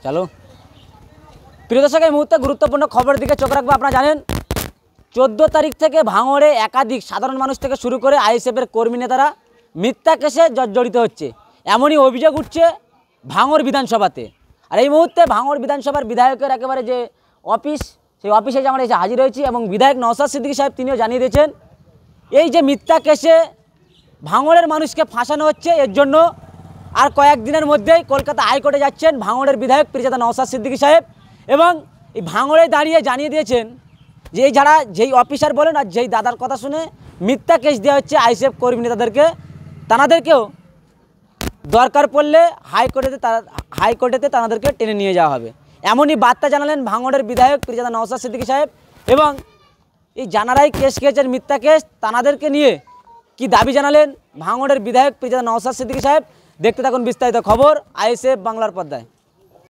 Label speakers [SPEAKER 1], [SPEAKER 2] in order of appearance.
[SPEAKER 1] চলো প্রিয় দর্শক, এই মুহূর্তে গুরুত্বপূর্ণ খবরের দিকে চোখ রাখবো। আপনারা জানেন 14 তারিখ থেকে ভাঙড়ে একাধিক সাধারণ মানুষ থেকে শুরু করে আইএসএফের কর্মী নেতারা মিথ্যা কেসে জড়িত হচ্ছে, এমনই অভিযোগ উঠছে ভাঙড় বিধানসভাতে। আর এই মুহূর্তে ভাঙড় বিধানসভার বিধায়কের একেবারে যে অফিস, সেই অফিসে আমরা এসে হাজির হয়েছি এবং বিধায়ক নওশাদ সিদ্দিকী সাহেব তিনিও জানিয়ে দিয়েছেন এই যে মিথ্যা কেসে ভাঙড়ের মানুষকে ফাঁসানো হচ্ছে, এর জন্য আর কয়েকদিনের মধ্যেই কলকাতা হাইকোর্টে যাচ্ছেন ভাঙড়ের বিধায়ক পীরজাদা নওশাদ সিদ্দিকী সাহেব। এবং এই ভাঙড়ে দাঁড়িয়ে জানিয়ে দিয়েছেন যে এই যারা যেই অফিসার বলেন আর যেই দাদার কথা শুনে মিথ্যা কেস দেওয়া হচ্ছে আইএসএফ কর্মী নেতাদেরকে, তাদেরকেও দরকার পড়লে হাইকোর্টেতে তাদেরকে টেনে নিয়ে যাওয়া হবে, এমনই বার্তা জানালেন ভাঙড়ের বিধায়ক পীরজাদা নওশাদ সিদ্দিকী সাহেব। এবং এই যারাই কেস খেয়েছেন মিথ্যা কেস, তাদেরকে নিয়ে কি দাবি জানালেন ভাঙড়ের বিধায়ক পীরজাদা নওশাদ সিদ্দিকী সাহেব, দেখতে থাকুন বিস্তারিত খবর আইএসএফ বাংলার পর্দায়।